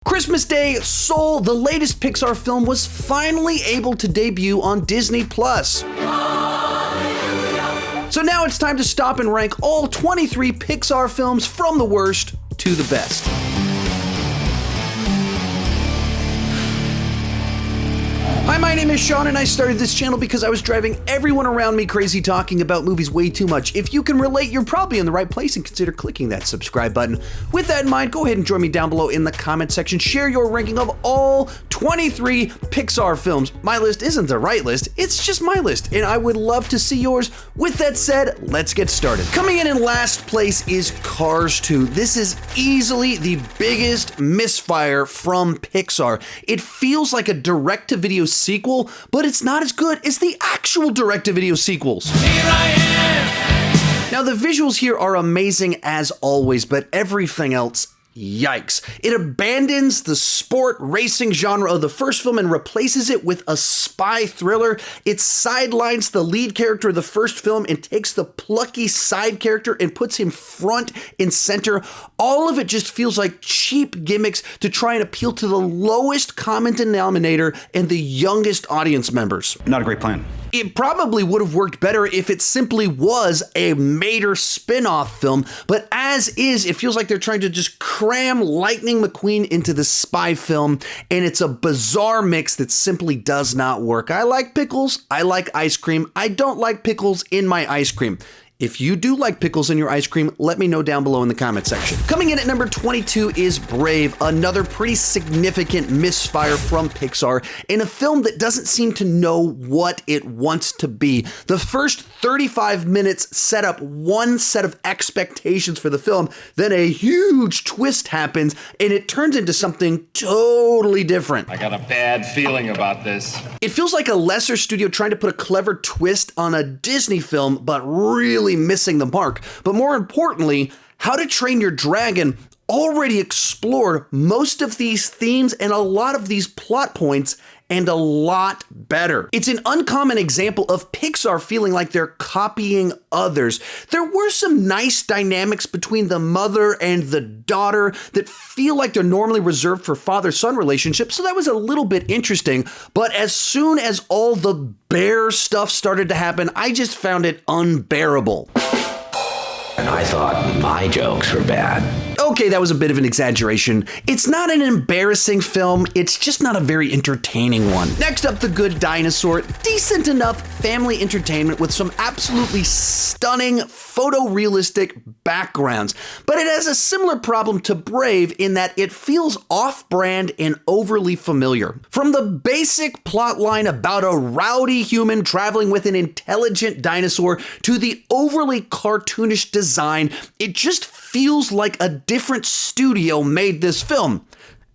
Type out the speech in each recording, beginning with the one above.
Christmas Day, Soul, the latest Pixar film, was finally able to debut on Disney+. So now it's time to stop and rank all 23 Pixar films from the worst to the best. Hi, my name is Sean, and I started this channel because I was driving everyone around me crazy talking about movies way too much. If you can relate, you're probably in the right place, and consider clicking that subscribe button. With that in mind, go ahead and join me down below in the comment section. Share your ranking of all 23 Pixar films. My list isn't the right list, it's just my list, and I would love to see yours. With that said, let's get started. Coming in last place is Cars 2. This is easily the biggest misfire from Pixar. It feels like a direct-to-video sequel, but it's not as good as the actual direct-to-video sequels. Here I am. Now, the visuals here are amazing as always, but everything else, yikes. It abandons the sport racing genre of the first film and replaces it with a spy thriller. It sidelines the lead character of the first film and takes the plucky side character and puts him front and center. All of it just feels like cheap gimmicks to try and appeal to the lowest common denominator and the youngest audience members. Not a great plan. It probably would have worked better if it simply was a Mater spin-off film, but as is, it feels like they're trying to just cram Lightning McQueen into the spy film, and it's a bizarre mix that simply does not work. I like pickles, I like ice cream, I don't like pickles in my ice cream. If you do like pickles in your ice cream, let me know down below in the comment section. Coming in at number 22 is Brave, another pretty significant misfire from Pixar in a film that doesn't seem to know what it wants to be. The first 35 minutes set up one set of expectations for the film, then a huge twist happens and it turns into something totally different. I got a bad feeling about this. It feels like a lesser studio trying to put a clever twist on a Disney film, but really missing the mark. But more importantly, How to Train Your Dragon already explored most of these themes and a lot of these plot points, and a lot better. It's an uncommon example of Pixar feeling like they're copying others. There were some nice dynamics between the mother and the daughter that feel like they're normally reserved for father-son relationships, so that was a little bit interesting. But as soon as all the bear stuff started to happen, I just found it unbearable. And I thought my jokes were bad. Okay, that was a bit of an exaggeration. It's not an embarrassing film, it's just not a very entertaining one. Next up, The Good Dinosaur. Decent enough family entertainment with some absolutely stunning photorealistic backgrounds. But it has a similar problem to Brave in that it feels off-brand and overly familiar. From the basic plotline about a rowdy human traveling with an intelligent dinosaur to the overly cartoonish design, it just feels like a different studio made this film.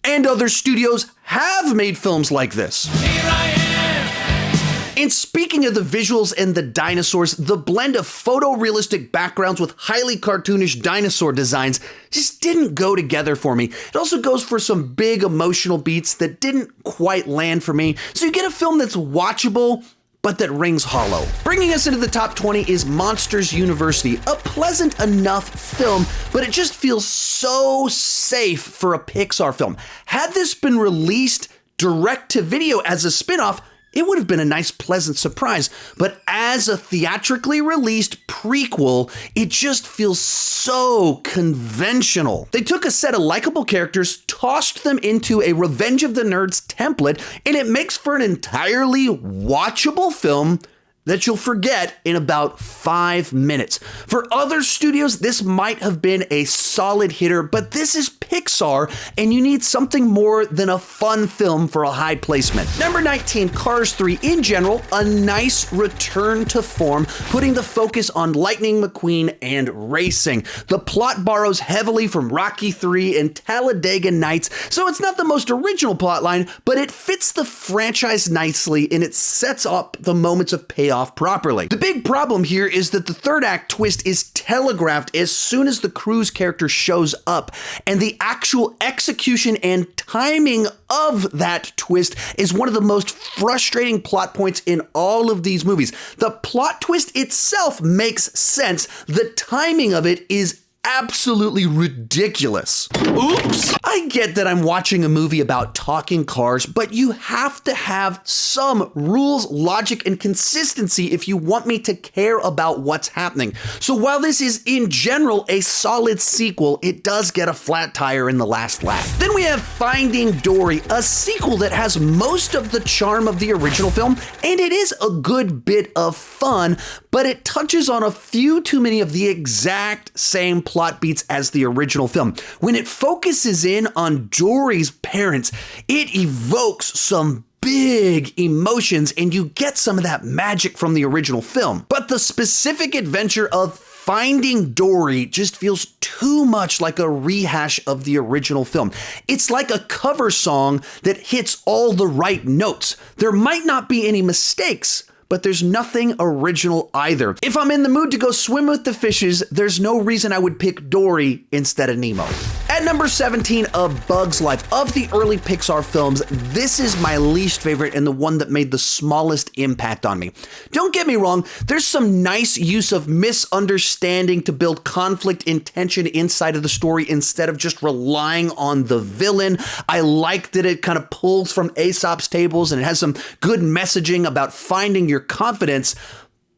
And other studios have made films like this. Here I am. And speaking of the visuals and the dinosaurs, the blend of photorealistic backgrounds with highly cartoonish dinosaur designs just didn't go together for me. It also goes for some big emotional beats that didn't quite land for me. So you get a film that's watchable, but that rings hollow. Bringing us into the top 20 is Monsters University, a pleasant enough film, but it just feels so safe for a Pixar film. Had this been released direct to video as a spin-off, it would have been a nice, pleasant surprise. But as a theatrically released prequel, it just feels so conventional. They took a set of likable characters, tossed them into a Revenge of the Nerds template, and it makes for an entirely watchable film that you'll forget in about 5 minutes. For other studios, this might have been a solid hitter, but this is Pixar, and you need something more than a fun film for a high placement. Number 19, Cars 3. In general, a nice return to form, putting the focus on Lightning McQueen and racing. The plot borrows heavily from Rocky 3 and Talladega Nights, so it's not the most original plotline, but it fits the franchise nicely, and it sets up the moments of payoff properly. The big problem here is that the third act twist is telegraphed as soon as the Cruise character shows up, and the actual execution and timing of that twist is one of the most frustrating plot points in all of these movies. The plot twist itself makes sense. The timing of it is absolutely ridiculous. Oops! I get that I'm watching a movie about talking cars, but you have to have some rules, logic, and consistency if you want me to care about what's happening. So while this is in general a solid sequel, it does get a flat tire in the last lap. Then we have Finding Dory, a sequel that has most of the charm of the original film, and it is a good bit of fun, but it touches on a few too many of the exact same plot beats as the original film. When it focuses in on Dory's parents, it evokes some big emotions, and you get some of that magic from the original film. But the specific adventure of Finding Dory just feels too much like a rehash of the original film. It's like a cover song that hits all the right notes. There might not be any mistakes, but there's nothing original either. If I'm in the mood to go swim with the fishes, there's no reason I would pick Dory instead of Nemo. At number 17, A Bug's Life. Of the early Pixar films, this is my least favorite and the one that made the smallest impact on me. Don't get me wrong, there's some nice use of misunderstanding to build conflict and tension inside of the story instead of just relying on the villain. I like that it kind of pulls from Aesop's tables and it has some good messaging about finding your confidence.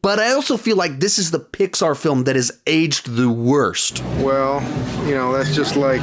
But I also feel like this is the Pixar film that has aged the worst. Well, that's just like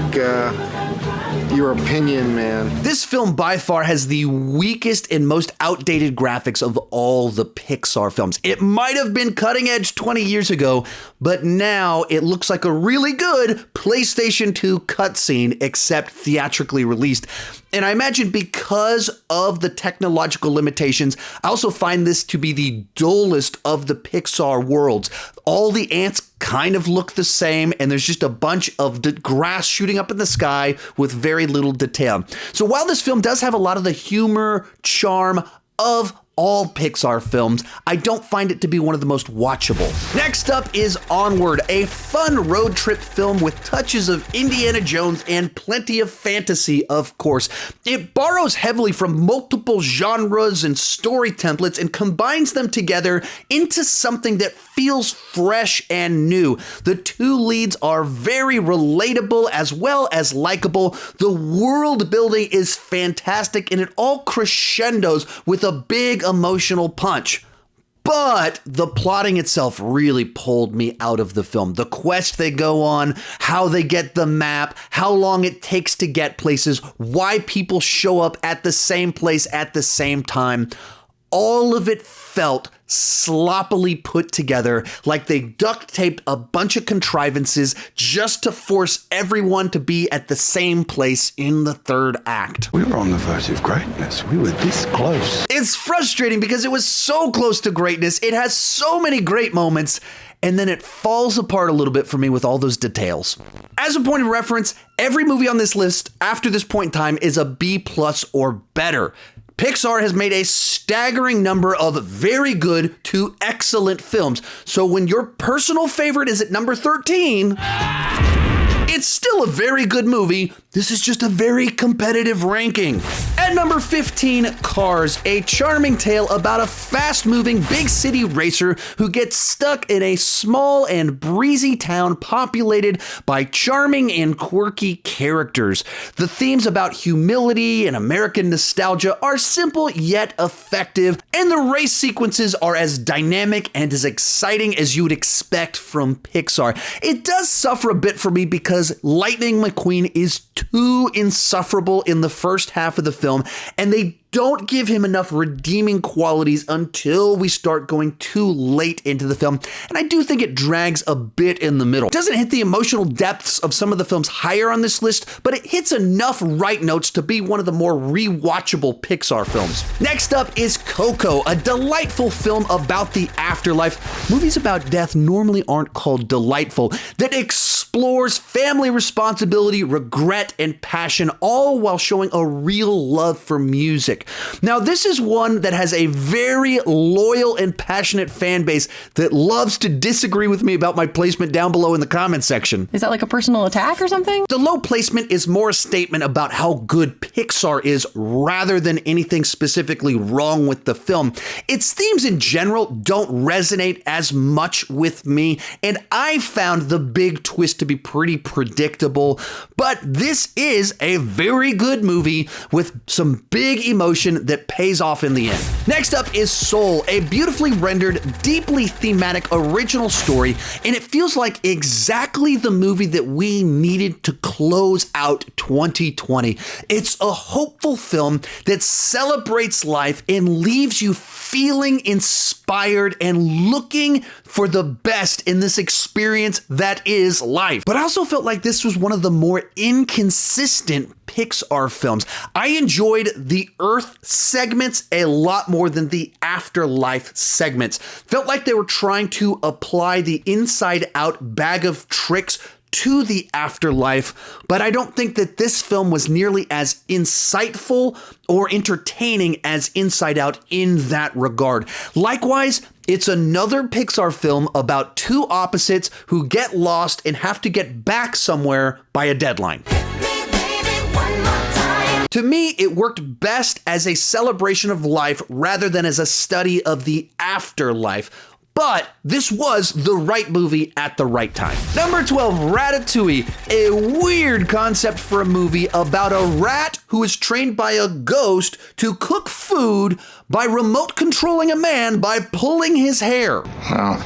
your opinion, man. This film by far has the weakest and most outdated graphics of all the Pixar films. It might have been cutting edge 20 years ago, but now it looks like a really good PlayStation 2 cutscene, except theatrically released. And I imagine because of the technological limitations, I also find this to be the dullest of the Pixar worlds. All the ants kind of look the same, and there's just a bunch of grass shooting up in the sky with very little detail. So while this film does have a lot of the humor, charm of all Pixar films, I don't find it to be one of the most watchable. Next up is Onward, a fun road trip film with touches of Indiana Jones and plenty of fantasy, of course. It borrows heavily from multiple genres and story templates and combines them together into something that feels fresh and new. The two leads are very relatable as well as likable. The world building is fantastic, and it all crescendos with a big emotional punch. But the plotting itself really pulled me out of the film. The quest they go on, how they get the map, how long it takes to get places, why people show up at the same place at the same time. All of it felt sloppily put together, like they duct taped a bunch of contrivances just to force everyone to be at the same place in the third act. We were on the verge of greatness. We were this close. It's frustrating because it was so close to greatness. It has so many great moments, and then it falls apart a little bit for me with all those details. As a point of reference, every movie on this list after this point in time is a B+ or better. Pixar has made a staggering number of very good to excellent films. So when your personal favorite is at number 13, it's still a very good movie. This is just a very competitive ranking. At number 15, Cars, a charming tale about a fast-moving big city racer who gets stuck in a small and breezy town populated by charming and quirky characters. The themes about humility and American nostalgia are simple yet effective, and the race sequences are as dynamic and as exciting as you would expect from Pixar. It does suffer a bit for me because Lightning McQueen is too insufferable in the first half of the film, and they don't give him enough redeeming qualities until we start going too late into the film, and I do think it drags a bit in the middle. It doesn't hit the emotional depths of some of the films higher on this list, but it hits enough right notes to be one of the more rewatchable Pixar films. Next up is Coco, a delightful film about the afterlife. Movies about death normally aren't called delightful, that explores family responsibility, regret, and passion, all while showing a real love for music. pick. Now, this is one that has a very loyal and passionate fan base that loves to disagree with me about my placement down below in the comment section. Is that like a personal attack or something? The low placement is more a statement about how good Pixar is rather than anything specifically wrong with the film. Its themes in general don't resonate as much with me, and I found the big twist to be pretty predictable, but this is a very good movie with some big emotion that pays off in the end. Next up is Soul, a beautifully rendered, deeply thematic original story, and it feels like exactly the movie that we needed to close out 2020. It's a hopeful film that celebrates life and leaves you feeling inspired and looking for the best in this experience that is life. But I also felt like this was one of the more inconsistent Pixar films. I enjoyed the Earth segments a lot more than the afterlife segments. Felt like they were trying to apply the inside out bag of tricks to the afterlife, but I don't think that this film was nearly as insightful or entertaining as Inside Out in that regard. Likewise, it's another Pixar film about two opposites who get lost and have to get back somewhere by a deadline. To me, it worked best as a celebration of life rather than as a study of the afterlife. But this was the right movie at the right time. Number 12, Ratatouille, a weird concept for a movie about a rat who is trained by a ghost to cook food by remote controlling a man by pulling his hair. Wow,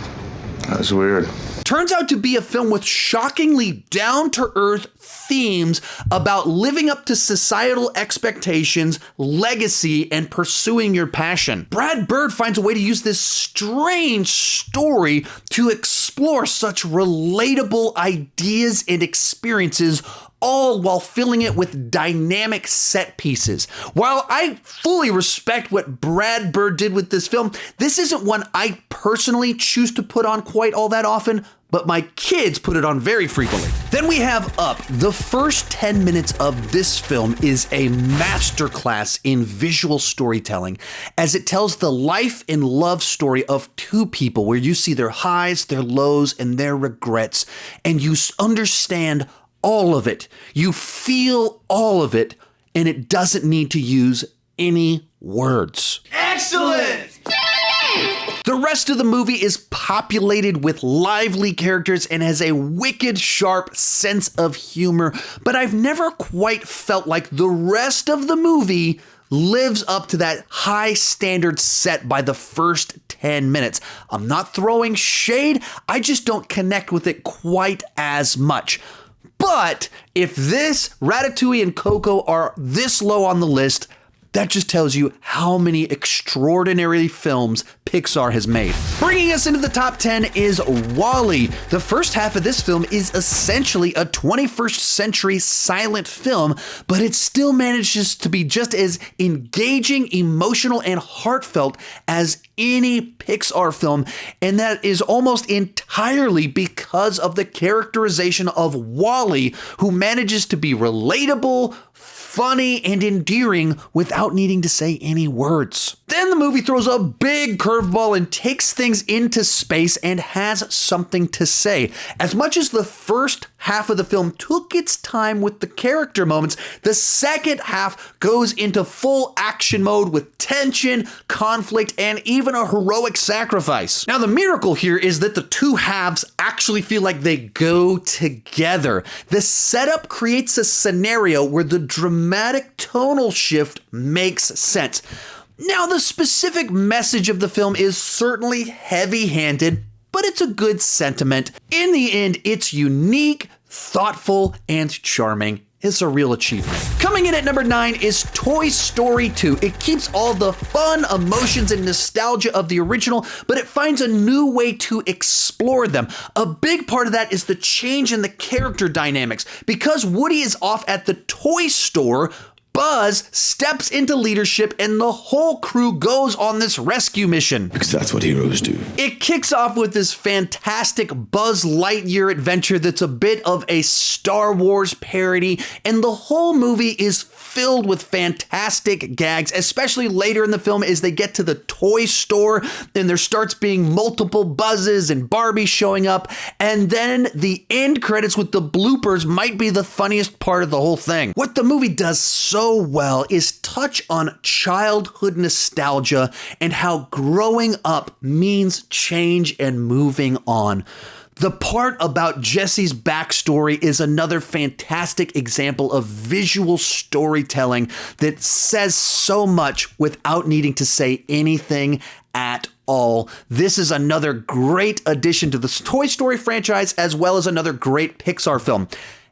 that was weird. Turns out to be a film with shockingly down-to-earth themes about living up to societal expectations, legacy, and pursuing your passion. Brad Bird finds a way to use this strange story to explore such relatable ideas and experiences, all while filling it with dynamic set pieces. While I fully respect what Brad Bird did with this film, this isn't one I personally choose to put on quite all that often, but my kids put it on very frequently. Then we have Up. The first 10 minutes of this film is a masterclass in visual storytelling, as it tells the life and love story of two people where you see their highs, their lows, and their regrets, and you understand all of it. You feel all of it, and it doesn't need to use any words. Excellent! The rest of the movie is populated with lively characters and has a wicked sharp sense of humor, but I've never quite felt like the rest of the movie lives up to that high standard set by the first 10 minutes. I'm not throwing shade, I just don't connect with it quite as much. But if this, Ratatouille, and Coco are this low on the list, that just tells you how many extraordinary films Pixar has made. Bringing us into the top 10 is Wall-E. The first half of this film is essentially a 21st century silent film, but it still manages to be just as engaging, emotional, and heartfelt as any Pixar film, and that is almost entirely because of the characterization of Wall-E, who manages to be relatable, funny, and endearing without needing to say any words. Then the movie throws a big curveball and takes things into space and has something to say. As much as the first half of the film took its time with the character moments, the second half goes into full action mode with tension, conflict, and even a heroic sacrifice. Now, the miracle here is that the two halves actually feel like they go together. The setup creates a scenario where the dramatic tonal shift makes sense. Now, the specific message of the film is certainly heavy-handed, but it's a good sentiment. In the end, it's unique, thoughtful, and charming. It's a real achievement. Coming in at number 9 is Toy Story 2. It keeps all the fun, emotions, and nostalgia of the original, but it finds a new way to explore them. A big part of that is the change in the character dynamics. Because Woody is off at the toy store, Buzz steps into leadership and the whole crew goes on this rescue mission. Because that's what heroes do. It kicks off with this fantastic Buzz Lightyear adventure that's a bit of a Star Wars parody, and the whole movie is filled with fantastic gags, especially later in the film as they get to the toy store and there starts being multiple buzzes and Barbie showing up. And then the end credits with the bloopers might be the funniest part of the whole thing. What the movie does so well is touch on childhood nostalgia and how growing up means change and moving on. The part about Jesse's backstory is another fantastic example of visual storytelling that says so much without needing to say anything at all. This is another great addition to the Toy Story franchise, as well as another great Pixar film.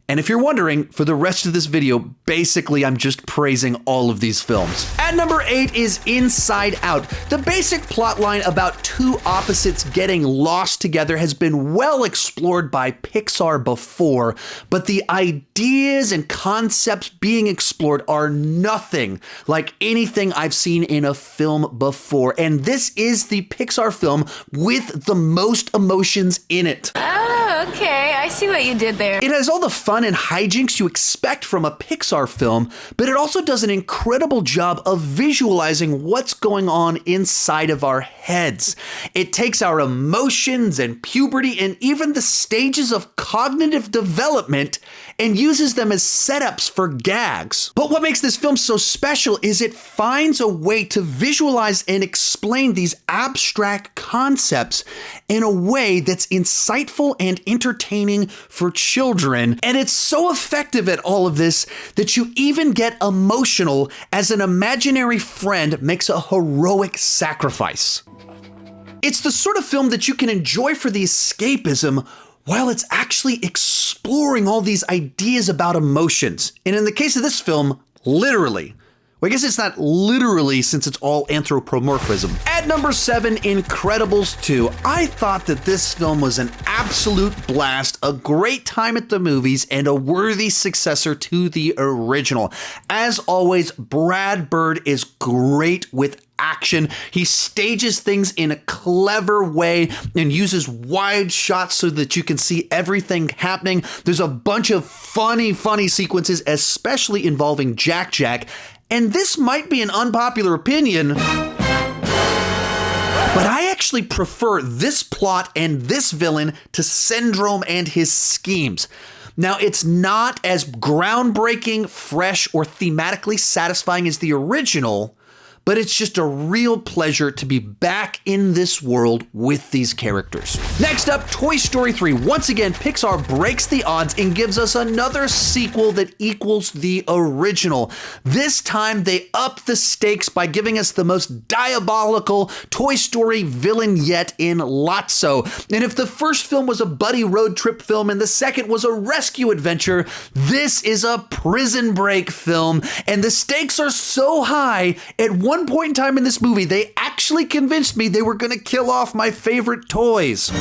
And if you're wondering, for the rest of this video, basically I'm just praising all of these films. At number 8 is Inside Out. The basic plot line about two opposites getting lost together has been well explored by Pixar before, but the ideas and concepts being explored are nothing like anything I've seen in a film before. And this is the Pixar film with the most emotions in it. Oh, okay. I see what you did there. It has all the fun and hijinks you expect from a Pixar film, but it also does an incredible job of visualizing what's going on inside of our heads. It takes our emotions and puberty and even the stages of cognitive development and uses them as setups for gags. But what makes this film so special is it finds a way to visualize and explain these abstract concepts in a way that's insightful and entertaining for children. And it's so effective at all of this that you even get emotional as an imaginary friend makes a heroic sacrifice. It's the sort of film that you can enjoy for the escapism while it's actually exploring all these ideas about emotions. And in the case of this film, literally. Well, I guess it's not literally since it's all anthropomorphism. At number 7, Incredibles 2. I thought that this film was an absolute blast, a great time at the movies, and a worthy successor to the original. As always, Brad Bird is great with action. He stages things in a clever way and uses wide shots so that you can see everything happening. There's a bunch of funny sequences, especially involving Jack Jack. And this might be an unpopular opinion, but I actually prefer this plot and this villain to Syndrome and his schemes. Now, it's not as groundbreaking, fresh, or thematically satisfying as the original, but it's just a real pleasure to be back in this world with these characters. Next up, Toy Story 3. Once again, Pixar breaks the odds and gives us another sequel that equals the original. This time, they up the stakes by giving us the most diabolical Toy Story villain yet in Lotso. And if the first film was a buddy road trip film and the second was a rescue adventure, this is a prison break film. And the stakes are so high, at one point in time in this movie, they actually convinced me they were going to kill off my favorite toys.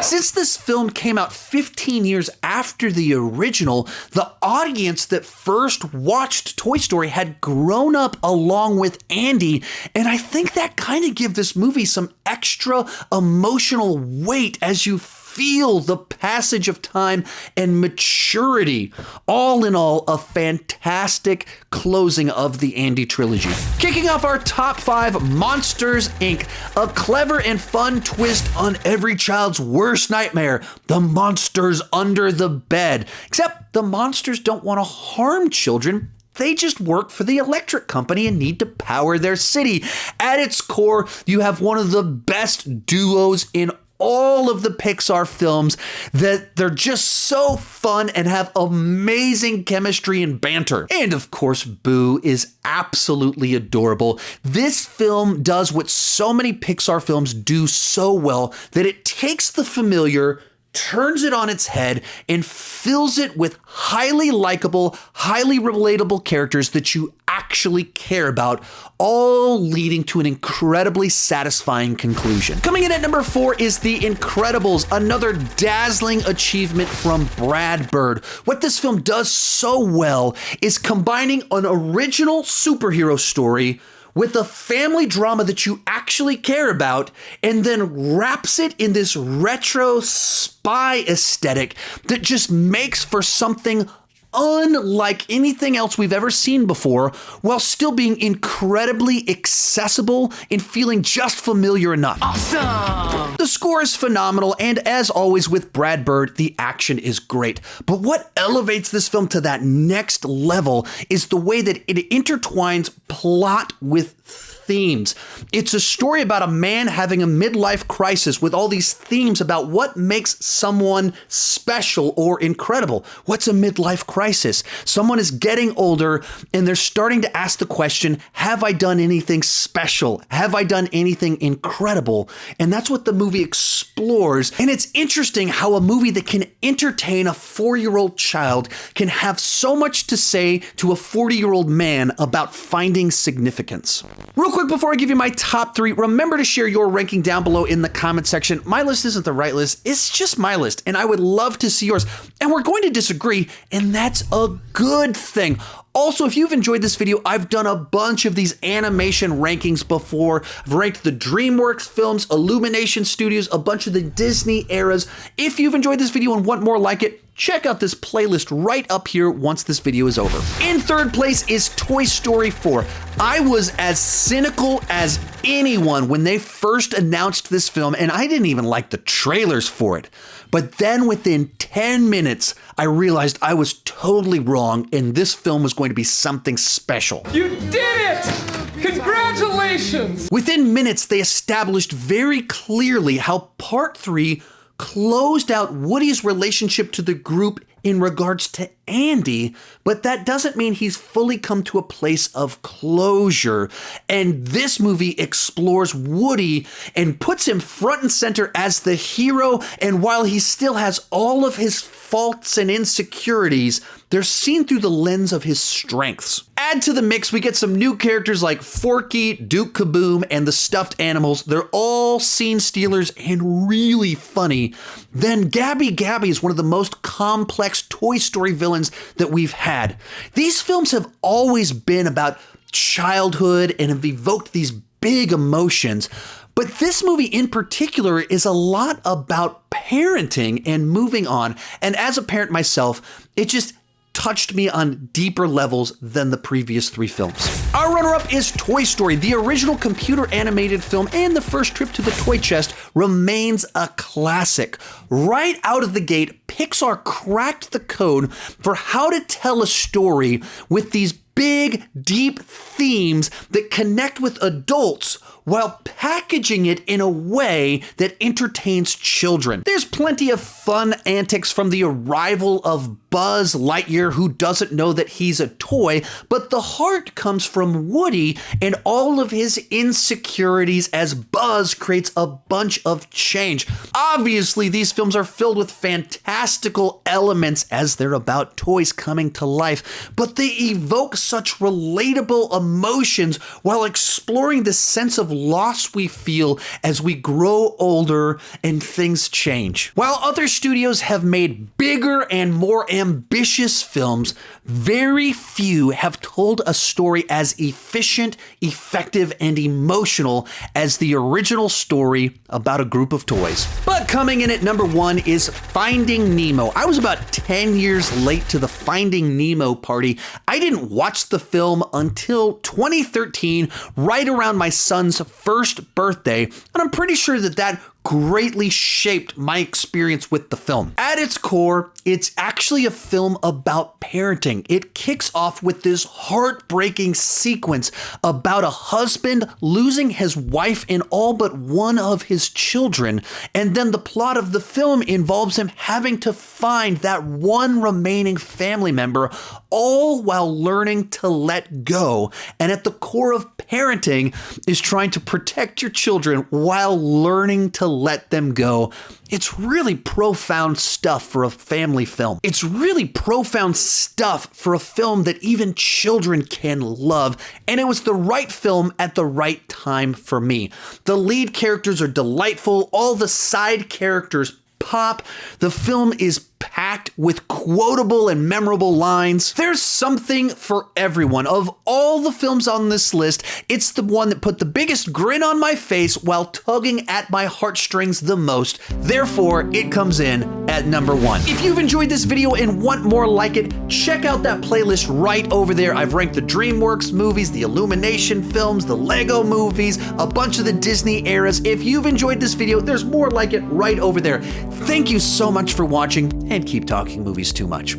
Since this film came out 15 years after the original, the audience that first watched Toy Story had grown up along with Andy, and I think that kind of gives this movie some extra emotional weight as you feel the passage of time and maturity. All in all, a fantastic closing of the Andy trilogy. Kicking off our top 5, Monsters, Inc. A clever and fun twist on every child's worst nightmare, the monsters under the bed. Except the monsters don't want to harm children. They just work for the electric company and need to power their city. At its core, you have one of the best duos in all of the Pixar films, that they're just so fun and have amazing chemistry and banter. And of course, Boo is absolutely adorable. This film does what so many Pixar films do so well, that it takes the familiar, turns it on its head, and fills it with highly likable, highly relatable characters that you actually care about, all leading to an incredibly satisfying conclusion. Coming in at number 4 is The Incredibles, another dazzling achievement from Brad Bird. What this film does so well is combining an original superhero story with a family drama that you actually care about, and then wraps it in this retro spy aesthetic that just makes for something unlike anything else we've ever seen before, while still being incredibly accessible and feeling just familiar enough. Awesome! The score is phenomenal, and as always with Brad Bird, the action is great. But what elevates this film to that next level is the way that it intertwines plot with themes. It's a story about a man having a midlife crisis with all these themes about what makes someone special or incredible. What's a midlife crisis? Someone is getting older and they're starting to ask the question, have I done anything special? Have I done anything incredible? And that's what the movie explores. And it's interesting how a movie that can entertain a 4-year-old child can have so much to say to a 40-year-old man about finding significance. Real quick before I give you my top 3, remember to share your ranking down below in the comment section. My list isn't the right list, it's just my list, and I would love to see yours. And we're going to disagree, and that's a good thing. Also, if you've enjoyed this video, I've done a bunch of these animation rankings before. I've ranked the DreamWorks films, Illumination Studios, a bunch of the Disney eras. If you've enjoyed this video and want more like it, check out this playlist right up here once this video is over. In third place is Toy Story 4. I was as cynical as anyone when they first announced this film, and I didn't even like the trailers for it. But then within 10 minutes, I realized I was totally wrong, and this film was going to be something special. You did it! Congratulations! Within minutes, they established very clearly how Part 3 closed out Woody's relationship to the group in regards to Andy, but that doesn't mean he's fully come to a place of closure. And this movie explores Woody and puts him front and center as the hero, and while he still has all of his faults and insecurities, they're seen through the lens of his strengths. Add to the mix, we get some new characters like Forky, Duke Kaboom, and the stuffed animals. They're all scene stealers and really funny. Then Gabby Gabby is one of the most complex Toy Story villains that we've had. These films have always been about childhood and have evoked these big emotions. But this movie in particular is a lot about parenting and moving on. And as a parent myself, it just touched me on deeper levels than the previous 3 films. Our runner-up is Toy Story. The original computer animated film and the first trip to the toy chest remains a classic. Right out of the gate, Pixar cracked the code for how to tell a story with these big, deep themes that connect with adults while packaging it in a way that entertains children. There's plenty of fun antics from the arrival of Buzz Lightyear, who doesn't know that he's a toy, but the heart comes from Woody and all of his insecurities as Buzz creates a bunch of change. Obviously, these films are filled with fantastical elements as they're about toys coming to life, but they evoke such relatable emotions while exploring the sense of loss we feel as we grow older and things change. While other studios have made bigger and more ambitious films, very few have told a story as efficient, effective, and emotional as the original story about a group of toys. But coming in at number 1 is Finding Nemo. I was about 10 years late to the Finding Nemo party. I didn't watch the film until 2013, right around my son's first birthday, and I'm pretty sure that greatly shaped my experience with the film. At its core, it's actually a film about parenting. It kicks off with this heartbreaking sequence about a husband losing his wife and all but one of his children, and then the plot of the film involves him having to find that one remaining family member, all while learning to let go. And at the core of parenting is trying to protect your children while learning to let them go. It's really profound stuff for a family film. It's really profound stuff for a film that even children can love, and it was the right film at the right time for me. The lead characters are delightful, all the side characters pop. The film is packed with quotable and memorable lines. There's something for everyone. Of all the films on this list, it's the one that put the biggest grin on my face while tugging at my heartstrings the most. Therefore, it comes in at number 1. If you've enjoyed this video and want more like it, check out that playlist right over there. I've ranked the DreamWorks movies, the Illumination films, the Lego movies, a bunch of the Disney eras. If you've enjoyed this video, there's more like it right over there. Thank you so much for watching, and keep talking movies too much.